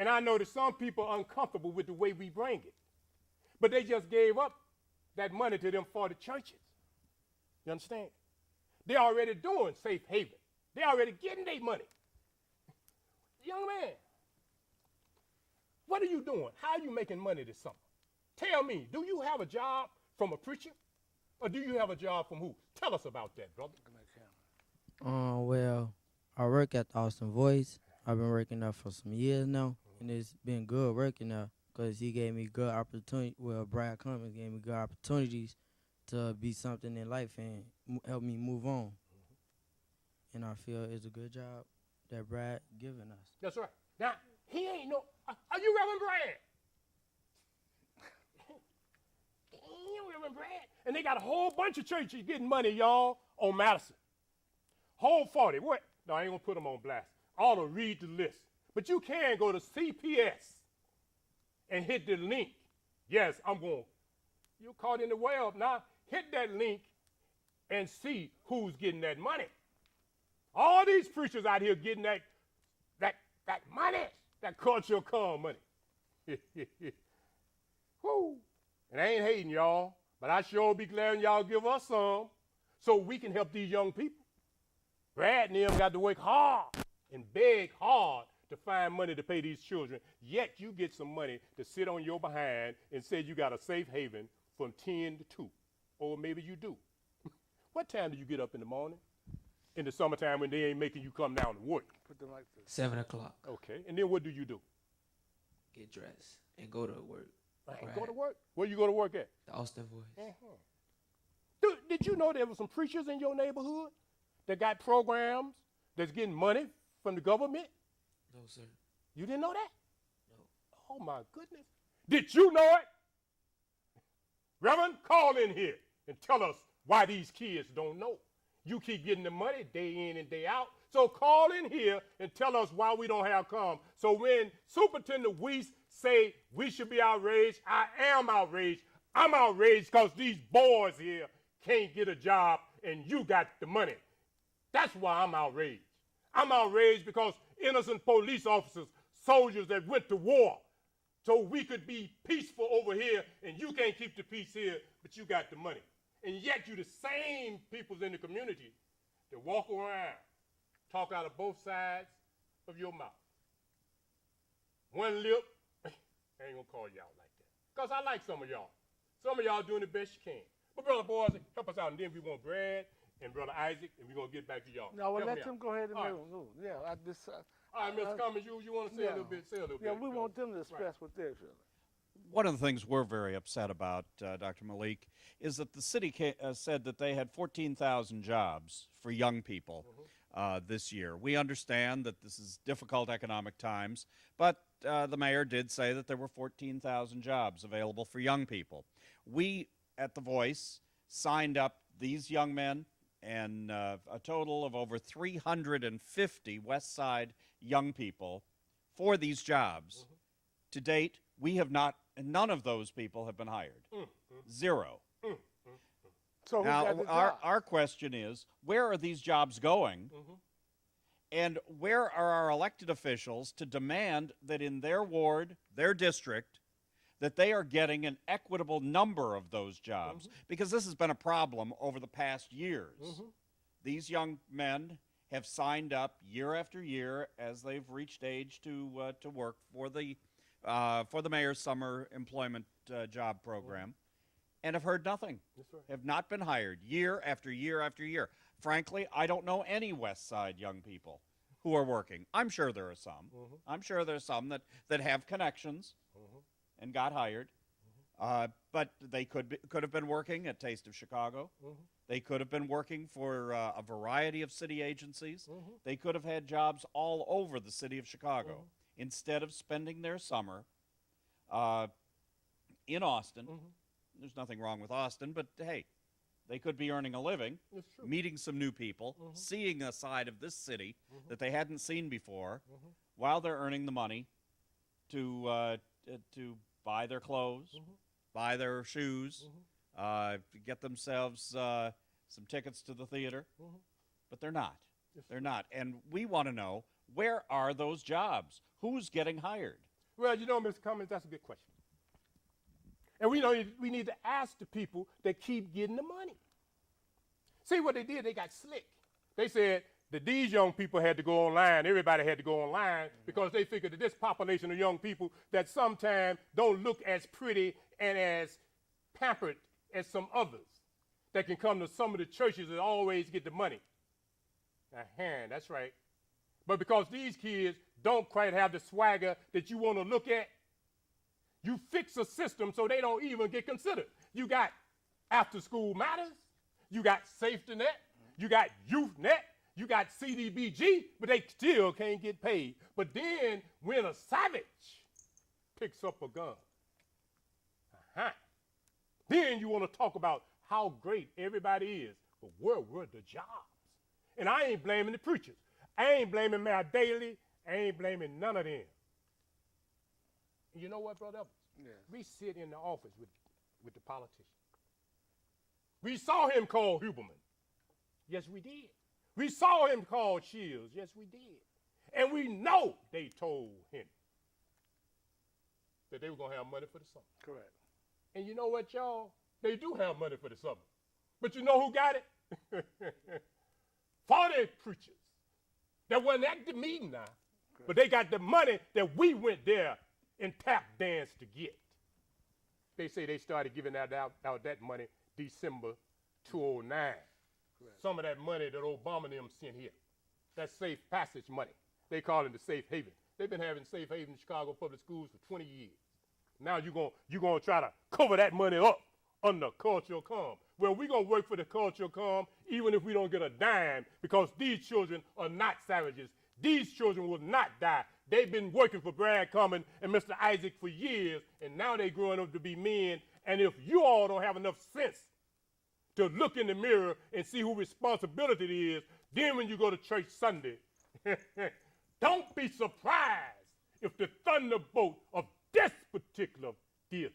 And I know that some people are uncomfortable with the way we bring it. But they just gave up that money to them for the churches. You understand? They're already doing safe haven. They're already getting their money. Young man, what are you doing? How are you making money this summer? Tell me, do you have a job from a preacher? Or do you have a job from who? Tell us about that, brother. Well, I work at the Austin Voice. I've been working there for some years now, and it's been good working there because he gave me good opportunity. Well, Brad Cummings gave me good opportunities to be something in life and help me move on. And I feel it's a good job that Brad giving us. That's right. Now, he ain't no, are you Reverend Brad? Reverend Brad. And they got a whole bunch of churches getting money, y'all, on Madison. Whole 40. What? No, I ain't going to put them on blast. I ought to read the list. But you can go to CPS and hit the link. Yes, I'm going. You're caught in the web now. Hit that link and see who's getting that money. All these preachers out here getting that money, that cultural calm money. Woo. And I ain't hating y'all, but I sure be glad when y'all give us some so we can help these young people. Brad and them got to work hard and beg hard to find money to pay these children, yet you get some money to sit on your behind and say you got a safe haven from 10 to 2, or maybe you do. What time do you get up in the morning? In the summertime when they ain't making you come down to work? Put them like this. 7 o'clock. Okay, and then what do you do? Get dressed and go to work. Right. Go to work? Where you go to work at? The Austin Voice. Did you know there were some preachers in your neighborhood that got programs that's getting money from the government? No, sir. You didn't know that? No. Oh, my goodness. Did you know it? Reverend, call in here and tell us why these kids don't know. You keep getting the money day in and day out. So call in here and tell us why we don't have come. So when Superintendent Weiss say we should be outraged, I am outraged. I'm outraged because these boys here can't get a job and you got the money. That's why I'm outraged. I'm outraged because innocent police officers, soldiers that went to war so we could be peaceful over here and you can't keep the peace here, but you got the money. And yet you the same people in the community that walk around, talk out of both sides of your mouth. One lip, I ain't gonna call y'all like that. Because I like some of y'all. Some of y'all doing the best you can. But Brother Boys, help us out, and then we want Brad and Brother Isaac, and we're gonna get back to y'all. No, well, Help let me them out. go ahead and All make right. move. Yeah, I just. All right, Mr. Cummings, you want to say a little bit? Say a little bit. Yeah, we want them to express what they're feeling. One of the things we're very upset about, Dr. Maalik, is that the city said that they had 14,000 jobs for young people this year. We understand that this is difficult economic times, but the mayor did say that there were 14,000 jobs available for young people. We, at The Voice, signed up these young men and a total of over 350 West Side young people for these jobs. To date, we have not, and none of those people have been hired. Zero. So who Now, got the job? our question is, where are these jobs going? And where are our elected officials to demand that in their ward, their district, that they are getting an equitable number of those jobs? Because this has been a problem over the past years. These young men have signed up year after year as they've reached age to work for the mayor's summer employment job program, and have heard nothing. That's right. Have not been hired year after year after year. Frankly, I don't know any West Side young people who are working. I'm sure there are some. I'm sure there's some that have connections and got hired. But they could have been working at Taste of Chicago. They could have been working for a variety of city agencies. They could have had jobs all over the city of Chicago instead of spending their summer in Austin. There's nothing wrong with Austin, but hey, they could be earning a living, meeting some new people, seeing a side of this city that they hadn't seen before, while they're earning the money to buy their clothes, buy their shoes, get themselves some tickets to the theater. But they're not. They're not. And we want to know, where are those jobs? Who's getting hired? Well, you know, Mr. Cummings, that's a good question. And we need to ask the people that keep getting the money. See what they did? They got slick. They said that these young people had to go online. Everybody had to go online because they figured that this population of young people that sometimes don't look as pretty and as pampered as some others that can come to some of the churches that always get the money. That's right. But because these kids don't quite have the swagger that you want to look at, you fix a system so they don't even get considered. You got After School Matters, you got Safety Net, you got Youth Net, you got CDBG, but they still can't get paid. But then when a savage picks up a gun, then you want to talk about how great everybody is, but where were the jobs? And I ain't blaming the preachers. I ain't blaming Mayor Daley. I ain't blaming none of them. You know what, Brother Evans? Yes. We sit in the office with the politician. We saw him call Huberman. Yes, we did. We saw him call Shields. Yes, we did. And we know they told him that they were going to have money for the summer. Correct. And you know what, y'all? They do have money for the summer. But you know who got it? 40 preachers that wasn't at the meeting now, but they got the money that we went there and tap danced to get. They say they started giving out that money December 2009. Correct. Some of that money that Obama and them sent here, that safe passage money. They call it the safe haven. They've been having safe haven in Chicago public schools for 20 years. Now you're gonna try to cover that money up under cultural calm. Well, we're going to work for the cultural calm even if we don't get a dime because these children are not savages. These children will not die. They've been working for Brad Cummins and Mr. Isaac for years, and now they're growing up to be men. And if you all don't have enough sense to look in the mirror and see who responsibility it is, then when you go to church Sunday, don't be surprised if the thunderbolt of this particular deity